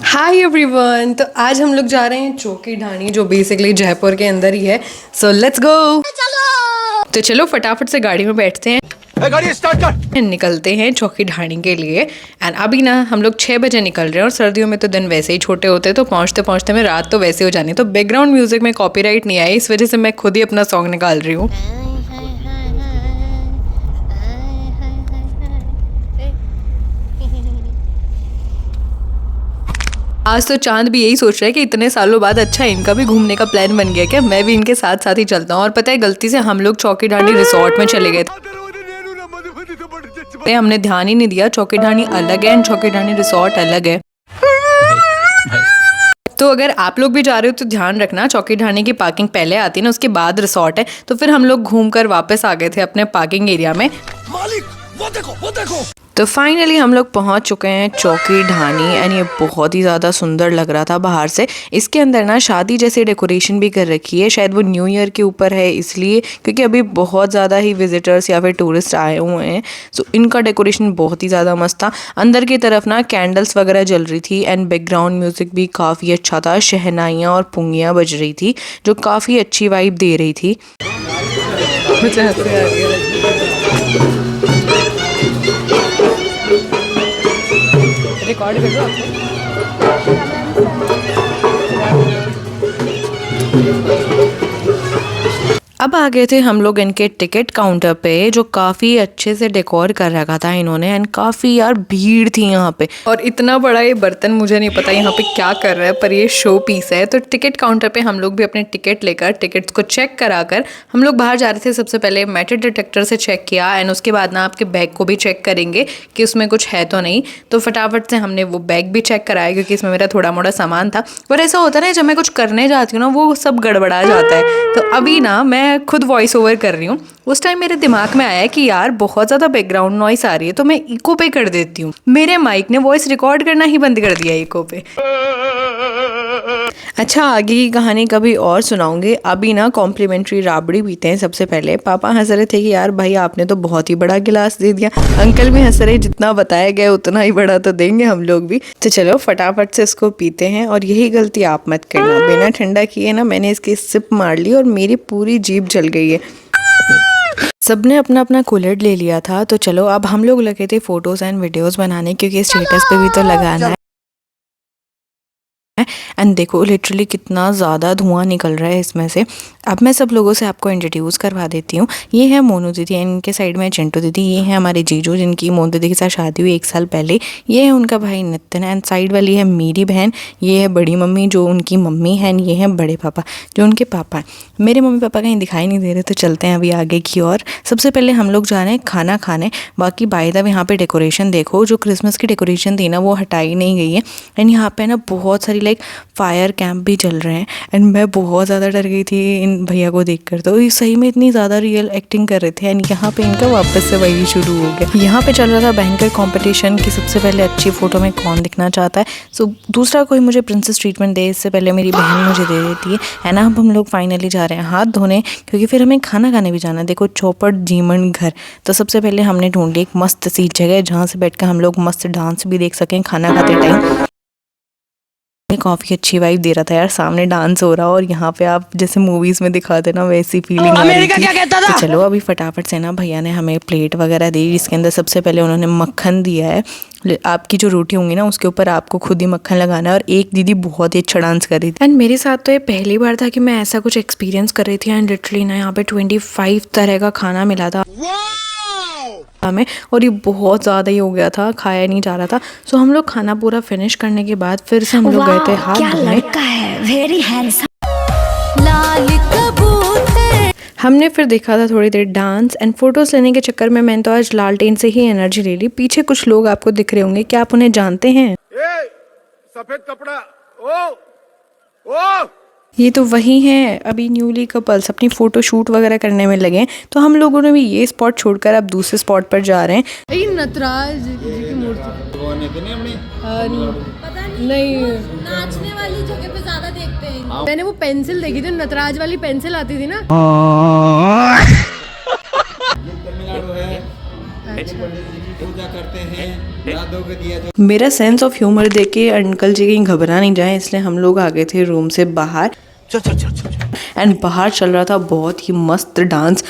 Hi everyone. तो आज हम लोग जा रहे हैं चौकी ढाणी, जो बेसिकली जयपुर के अंदर ही है। So let's go. तो चलो फटाफट से गाड़ी में बैठते हैं, गाड़ी स्टार्ट कर। निकलते हैं चौकी ढाणी के लिए। एंड अभी ना हम लोग 6 बजे निकल रहे हैं और सर्दियों में तो दिन वैसे ही छोटे होते हैं, तो पहुंचते पहुंचते में रात तो वैसे हो जानी। तो बैकग्राउंड म्यूजिक में कॉपीराइट नहीं आई, इस वजह से मैं खुद ही अपना सॉन्ग निकाल रही हूँ। आज तो चांद भी यही सोच रहा है कि इतने सालों बाद अच्छा इनका भी घूमने का प्लान बन गया क्या, मैं भी इनके साथ साथ ही चलता हूँ। और पता है गलती से हम लोग चौकी ढाणी रिसोर्ट में चले गए थे, हमने ध्यान ही नहीं दिया। चौकी ढाणी अलग है एंड चौकी ढाणी रिसोर्ट अलग है। तो अगर आप लोग भी जा रहे हो तो ध्यान रखना, चौकी ढाणी की पार्किंग पहले आती है ना, उसके बाद रिसोर्ट है। तो फिर हम लोग घूम कर वापस आ गए थे अपने पार्किंग एरिया में। मालिक वो देखो वो देखो। तो फाइनली हम लोग पहुंच चुके हैं चौकी ढाणी एंड ये बहुत ही ज़्यादा सुंदर लग रहा था बाहर से। इसके अंदर ना शादी जैसी डेकोरेशन भी कर रखी है, शायद वो न्यू ईयर के ऊपर है इसलिए, क्योंकि अभी बहुत ज़्यादा ही विजिटर्स या फिर टूरिस्ट आए हुए हैं। सो इनका डेकोरेशन बहुत ही ज़्यादा मस्त था। अंदर की तरफ ना कैंडल्स वगैरह जल रही थी एंड बैकग्राउंड म्यूज़िक भी काफ़ी अच्छा था। शहनाइयाँ और पुंगियाँ बज रही थी जो काफ़ी अच्छी वाइब दे रही थी। मुझे हंसी आ रही है। रिकॉर्ड कर दो अब आ गए थे हम लोग इनके टिकट काउंटर पे, जो काफ़ी अच्छे से डेकोर कर रखा था इन्होंने एंड काफ़ी यार भीड़ थी यहाँ पे। और इतना बड़ा ये बर्तन, मुझे नहीं पता यहाँ पे क्या कर रहा है, पर ये शो पीस है। तो टिकट काउंटर पे हम लोग भी अपने टिकट लेकर टिकट्स को चेक कराकर हम लोग बाहर जा रहे थे। सबसे पहले मेटल डिटेक्टर से चेक किया एंड उसके बाद ना आपके बैग को भी चेक करेंगे कि उसमें कुछ है तो नहीं। तो फटाफट से हमने वो बैग भी चेक कराया, क्योंकि इसमें मेरा थोड़ा मोड़ा सामान था। पर ऐसा होता है ना, जब मैं कुछ करने जाती हूँ ना वो सब गड़बड़ा जाता है। तो अभी ना मैं खुद वॉइस ओवर कर रही हूँ। उस टाइम मेरे दिमाग में आया कि यार बहुत ज़्यादा बैकग्राउंड नॉइस आ रही है, तो मैं इको पे कर देती हूँ। मेरे माइक ने वॉइस रिकॉर्ड करना ही बंद कर दिया इको पे। अच्छा, आगे की कहानी कभी और सुनाऊंगी। अभी ना कॉम्प्लीमेंट्री राबड़ी पीते हैं। सबसे पहले पापा हंस रहे थे कि यार भाई आपने तो बहुत ही बड़ा गिलास दे दिया। अंकल भी हंस रहे, जितना बताया गया उतना ही बड़ा तो देंगे हम लोग भी। तो चलो फटाफट से इसको पीते हैं। और यही गलती आप मत करना, बिना ठंडा किए ना मैंने इसकी सिप मार ली और मेरी पूरी जीभ जल गई है। सबने अपना अपना कूलर ले लिया था। तो चलो अब हम लोग लगे थे फोटोज एंड वीडियोस बनाने, क्योंकि स्टेटस पे भी तो लगाना है। एंड देखो लिटरली कितना ज़्यादा धुआं निकल रहा है इसमें से। अब मैं सब लोगों से आपको इंट्रोड्यूस करवा देती हूँ। ये है मोनू दीदी एंड इनके साइड में चिंटू दीदी। ये है हमारे जीजू, जिनकी मोनू दीदी के साथ शादी हुई 1 साल पहले। ये है उनका भाई नितिन एंड साइड वाली है मेरी बहन। ये है बड़ी मम्मी जो उनकी मम्मी है एंड ये है बड़े पापा जो उनके पापा हैं। मेरे मम्मी पापा कहीं दिखाई नहीं दे रहे, तो चलते हैं अभी आगे की ओर। सबसे पहले हम लोग जा रहे हैं खाना खाने। बाकी बाय द वे यहाँ पे डेकोरेशन देखो, जो क्रिसमस की डेकोरेशन थी ना वो हटाई नहीं गई है। एंड यहाँ पे ना बहुत सारी लाइक फायर कैंप भी चल रहे हैं। एंड मैं बहुत ज़्यादा डर गई थी इन भैया को देखकर, तो ये सही में इतनी ज़्यादा रियल एक्टिंग कर रहे थे। एंड यहाँ पे इनका वापस से वही शुरू हो गया। यहाँ पे चल रहा था बैंकर कंपटीशन की सबसे पहले अच्छी फोटो में कौन दिखना चाहता है। सो दूसरा कोई मुझे प्रिंसेस ट्रीटमेंट दे, इससे पहले मेरी बहन मुझे दे देती है ना। अब हम लोग फाइनली जा रहे हैं हाथ धोने, क्योंकि फिर हमें खाना खाने भी जाना है। देखो चौपट जीमन घर। तो सबसे पहले हमने ढूंढ ली एक मस्त सी जगह जहाँ से बैठ कर हम लोग मस्त डांस भी देख सकें खाना खाते टाइम। काफ़ी अच्छी वाइब दे रहा था यार, सामने डांस हो रहा और यहाँ पे आप जैसे मूवीज में दिखाते ना वैसी फीलिंग आ रही थी। तो चलो अभी फटाफट से ना भैया ने हमें प्लेट वगैरह दी, जिसके अंदर सबसे पहले उन्होंने मक्खन दिया है। आपकी जो रोटी होंगी ना उसके ऊपर आपको खुद ही मक्खन लगाना है। और एक दीदी बहुत ही अच्छा डांस कर रही थी एंड मेरे साथ तो ये पहली बार था कि मैं ऐसा कुछ एक्सपीरियंस कर रही थी। एंड लिटरली ना यहाँ पे 25 तरह का खाना मिला था हमें, और ये बहुत ज़्यादा ही हो गया था, खाया नहीं जा रहा था। सो हम लोग खाना पूरा फिनिश करने के बाद फिर से हम लोग गए थे हाथ धोने। हमने फिर देखा था थोड़ी देर डांस एंड फोटोज लेने के चक्कर में मैंने तो आज लालटेन से ही एनर्जी ले ली। पीछे कुछ लोग आपको दिख रहे होंगे, क्या आप उन्हें जानते हैं? सफेद कपड़ा ओ ये तो वही हैं अभी न्यूली कपल्स, अपनी फोटो शूट वगैरह करने में लगे हैं। तो हम लोगों ने भी ये स्पॉट छोड़कर अब दूसरे स्पॉट पर जा रहे हैं। नटराज जी की मूर्ति नहीं, नाचने वाली जगह पे ज्यादा देखते हैं। मैंने वो पेंसिल देखी थी, नटराज वाली पेंसिल आती थी ना। अच्छा। पूजा करते हैं, यादों को दिया जो मेरा सेंस ऑफ ह्यूमर देख के अंकल जी कहीं घबरा नहीं जाए, इसलिए हम लोग आ गए थे रूम से बाहर। चल चल चल चल एंड बाहर चल रहा था बहुत ही मस्त डांस।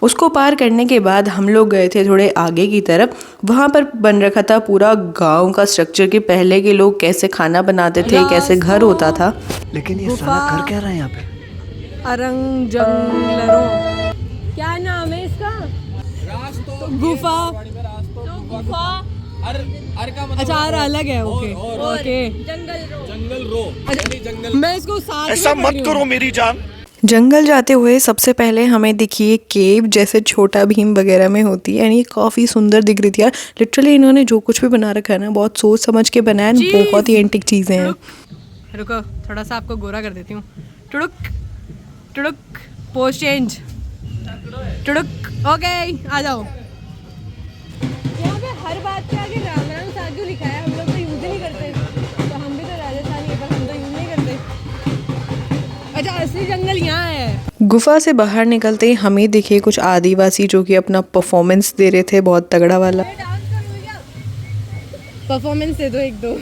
उसको पार करने के बाद हम लोग गए थे थोड़े आगे की तरफ। वहाँ पर बन रखा था पूरा गांव का स्ट्रक्चर कि पहले के लोग कैसे खाना बनाते थे, कैसे घर होता था। लेकिन ये साला कर क्या रहा है यहाँ पे? अरंग जंगलरों, क्या नाम है इसका? गुफा। अच्छा आर अलग है। Okay okay. मैं इसको साथ ऐसा में मत पढ़ी हूँ। करो मेरी जान। जंगल जाते हुए सबसे पहले हमें दिखी एक केव जैसे छोटा भीम वगैरह में होती है, यानी काफ़ी सुंदर दिख रही थी यार। लिटरली इन्होंने जो कुछ भी बना रखा है ना बहुत सोच समझ के बनाया है, बहुत ही एंटिक चीज़ें हैं। रुको थोड़ा सा आपको गोरा कर देती हूँ। टुडुक टुडुक पोज चेंज। टुडुक ओके आ जाओ। यहाँ पे हर बात के आगे राम राम सा क्यों लिखा है? हम लोग तो यूज ही नहीं करते। तो हम भी तो राजस्थानी है पर हम तो यूज नहीं करते। अच्छा असली जंगल यहाँ है। गुफा से बाहर निकलते ही हमें दिखे कुछ आदिवासी जो कि अपना परफॉर्मेंस दे रहे थे बहुत तगड़ा वाला। परफॉर्मेंस दे दो एक दो।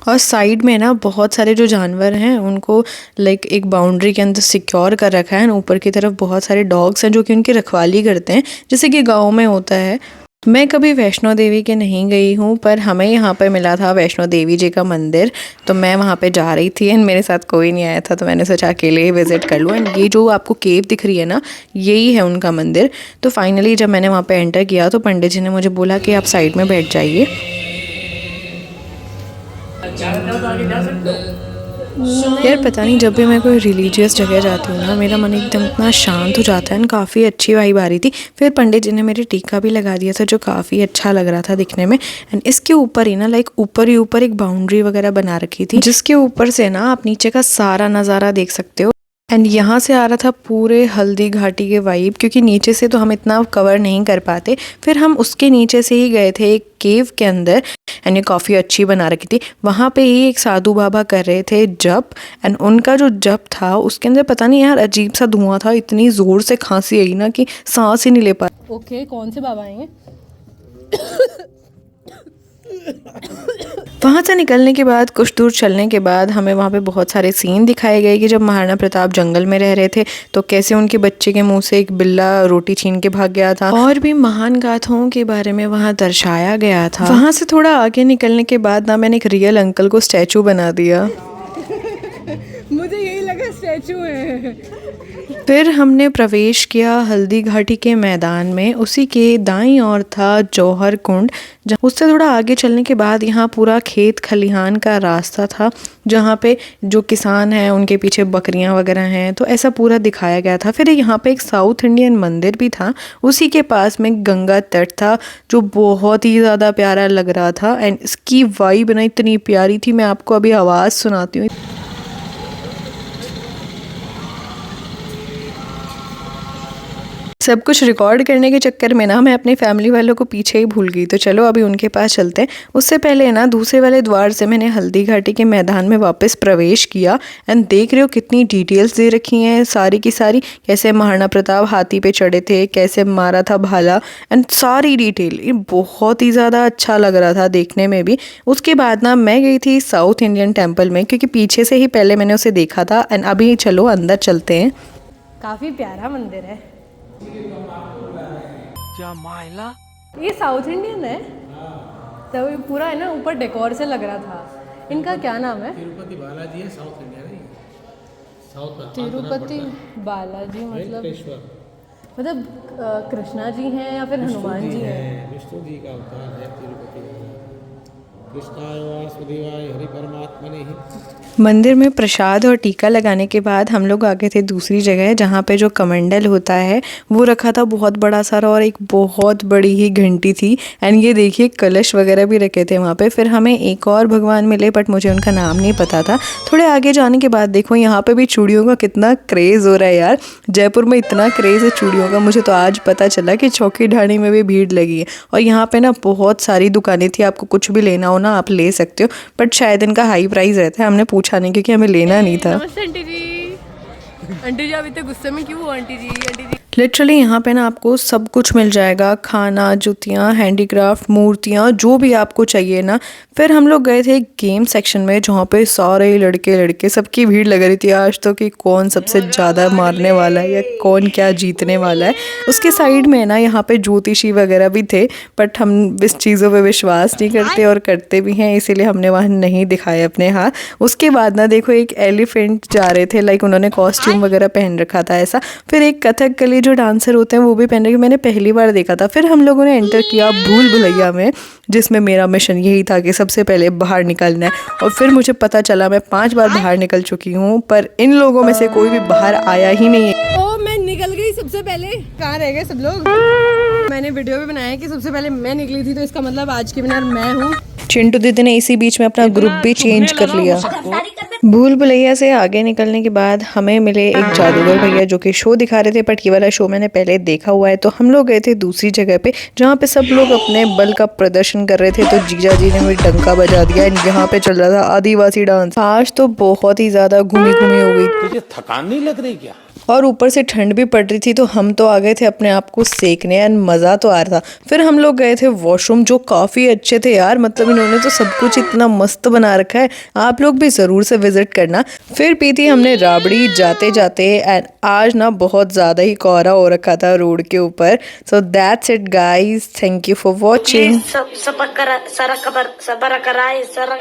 और साइड में ना बहुत सारे जो जानवर हैं उनको लाइक एक बाउंड्री के अंदर सिक्योर कर रखा है। ऊपर की तरफ बहुत सारे डॉग्स हैं जो कि उनकी रखवाली करते हैं, जैसे कि गाँव में होता है। मैं कभी वैष्णो देवी के नहीं गई हूँ, पर हमें यहाँ पर मिला था वैष्णो देवी जी का मंदिर, तो मैं वहाँ पे जा रही थी एंड मेरे साथ कोई नहीं आया था, तो मैंने सोचा अकेले ही विज़िट कर लूँ। एंड ये जो आपको केव दिख रही है ना, यही है उनका मंदिर। तो फाइनली जब मैंने वहाँ पे एंटर किया तो पंडित जी ने मुझे बोला कि आप साइड में बैठ जाइए। यार पता नहीं, जब भी मैं कोई रिलीजियस जगह जाती हूँ ना मेरा मन एकदम इतना शांत हो जाता है। काफ़ी अच्छी वाइब आ रही थी। फिर पंडित जी ने मेरे टीका भी लगा दिया था जो काफ़ी अच्छा लग रहा था दिखने में। एंड इसके ऊपर ही ना लाइक ऊपर ही ऊपर एक बाउंड्री वगैरह बना रखी थी, जिसके ऊपर से ना आप नीचे का सारा नज़ारा देख सकते हो। एंड यहाँ से आ रहा था पूरे हल्दी घाटी के वाइब, क्योंकि नीचे से तो हम इतना कवर नहीं कर पाते। फिर हम उसके नीचे से ही गए थे एक केव के अंदर, एंड ये काफ़ी अच्छी बना रखी थी। वहाँ पे ही एक साधु बाबा कर रहे थे जप, एंड उनका जो जप था उसके अंदर पता नहीं यार अजीब सा धुआं था, इतनी ज़ोर से खांसी आई ना कि सांस ही नहीं ले पाए। ओके कौन से बाबा आएंगे? वहाँ से निकलने के बाद कुछ दूर चलने के बाद हमें वहाँ पे बहुत सारे सीन दिखाए गए कि जब महाराणा प्रताप जंगल में रह रहे थे तो कैसे उनके बच्चे के मुंह से एक बिल्ला रोटी छीन के भाग गया था, और भी महान गाथाओं के बारे में वहाँ दर्शाया गया था। वहाँ से थोड़ा आगे निकलने के बाद ना मैंने एक रियल अंकल को स्टैचू बना दिया। मुझे यही लगा स्टैचू है। फिर हमने प्रवेश किया हल्दी घाटी के मैदान में। उसी के दाईं ओर था जौहर कुंड। उससे थोड़ा आगे चलने के बाद यहाँ पूरा खेत खलिहान का रास्ता था, जहाँ पे जो किसान हैं उनके पीछे बकरियाँ वगैरह हैं, तो ऐसा पूरा दिखाया गया था। फिर यहाँ पे एक साउथ इंडियन मंदिर भी था, उसी के पास में गंगा तट था जो बहुत ही ज़्यादा प्यारा लग रहा था। एंड इसकी वाइब ना इतनी प्यारी थी, मैं आपको अभी आवाज़ सुनाती हूँ। सब कुछ रिकॉर्ड करने के चक्कर में ना मैं अपनी फैमिली वालों को पीछे ही भूल गई, तो चलो अभी उनके पास चलते हैं। उससे पहले ना दूसरे वाले द्वार से मैंने हल्दी घाटी के मैदान में वापस प्रवेश किया। एंड देख रहे हो कितनी डिटेल्स दे रखी हैं सारी की सारी, कैसे महाराणा प्रताप हाथी पे चढ़े थे, कैसे मारा था भाला, एंड सारी डिटेल। ये बहुत ही ज़्यादा अच्छा लग रहा था देखने में भी। उसके बाद ना मैं गई थी साउथ इंडियन टेम्पल में, क्योंकि पीछे से ही पहले मैंने उसे देखा था। एंड अभी चलो अंदर चलते हैं। काफी प्यारा मंदिर है। क्या मायला? ये साउथ इंडियन है तो ये पूरा है ना ऊपर डेकोर से लग रहा था। इनका क्या नाम है? तिरुपति बालाजी है, साउथ इंडिया नहीं, साउथ तिरुपति बालाजी मतलब कृष्णा जी हैं या फिर हनुमान जी हैं? विष्णु जी का अवतार है तिरुपति। कृष्णाय वासुदेवाय हरि परमात्मने ही। मंदिर में प्रसाद और टीका लगाने के बाद हम लोग आ गए थे दूसरी जगह, जहाँ पे जो कमंडल होता है वो रखा था बहुत बड़ा सारा, और एक बहुत बड़ी ही घंटी थी। एंड ये देखिए कलश वगैरह भी रखे थे वहाँ पे। फिर हमें एक और भगवान मिले बट मुझे उनका नाम नहीं पता था। थोड़े आगे जाने के बाद देखो यहाँ पे भी चूड़ियों का कितना क्रेज़ हो रहा है यार। जयपुर में इतना क्रेज़ है चूड़ियों का, मुझे तो आज पता चला कि चौकी ढाणी में भी भीड़ लगी है। और यहाँ पे ना बहुत सारी दुकानें थी, आपको कुछ भी लेना हो ना आप ले सकते हो, बट शायद इनका हाई प्राइस रहता है। हमने पूछा नहीं क्योंकि हमें लेना नहीं था। नमस्ते आंटी जी। आंटी जी अभी तो गुस्से में क्यों हो आंटी जी? आंटी जी लिटरली यहाँ पे ना आपको सब कुछ मिल जाएगा, खाना, जूतियाँ, हैंडीक्राफ्ट, मूर्तियाँ, जो भी आपको चाहिए ना। फिर हम लोग गए थे गेम सेक्शन में जहाँ पे सारे लड़के सबकी भीड़ लग रही थी आज तो कि कौन सबसे ज़्यादा मारने वाला है या कौन क्या जीतने वाला है। उसके साइड में ना यहाँ पे ज्योतिषी वगैरह भी थे, बट हम इस चीज़ों पे विश्वास नहीं करते और करते भी हैं, इसीलिए हमने वहाँ नहीं दिखाए अपने हाथ। उसके बाद ना देखो एक एलिफेंट जा रहे थे, लाइक उन्होंने कॉस्ट्यूम वगैरह पहन रखा था ऐसा। फिर एक कथकली जो डांसर होते हैं वो भी पहन रखे, मैंने पहली बार देखा था। फिर हम लोगों ने एंटर किया भूल भुलैया में, जिसमें मेरा मिशन यही था कि सबसे पहले बाहर निकलना है। और फिर मुझे पता चला मैं 5 बार बाहर निकल चुकी हूँ, पर इन लोगों में से कोई भी बाहर आया ही नहीं है। ओ मैं निकल गई सबसे पहले। कहाँ रह गए सब लोग? मैंने वीडियो भी बनाया कि सबसे पहले मैं निकली थी, तो इसका मतलब आज की विनर मैं हूँ। चिंटू दीदी ने इसी बीच में अपना ग्रुप भी चेंज कर लिया। भूल भुलैया से आगे निकलने के बाद हमें मिले एक जादूगर भैया जो कि शो दिखा रहे थे, बट ये वाला शो मैंने पहले देखा हुआ है। तो हम लोग गए थे दूसरी जगह पे जहाँ पे सब लोग अपने बल का प्रदर्शन कर रहे थे। तो जीजा जी ने भी डंका बजा दिया। यहाँ पे चल रहा था आदिवासी डांस। आज तो बहुत ही ज्यादा घूमी हो गई, तुझे थकान नहीं लग रही क्या? और ऊपर से ठंड भी पड़ रही थी, तो हम तो आ गए थे अपने आप को सेकने एंड मज़ा तो आ रहा था। फिर हम लोग गए थे वॉशरूम जो काफ़ी अच्छे थे यार, मतलब इन्होंने तो सब कुछ इतना मस्त बना रखा है, आप लोग भी ज़रूर से विजिट करना। फिर पी थी हमने राबड़ी जाते जाते, एंड आज ना बहुत ज़्यादा ही कोहरा हो रखा था रोड के ऊपर। So that's it guys, thank you for watching. सब सबर कराए, सारा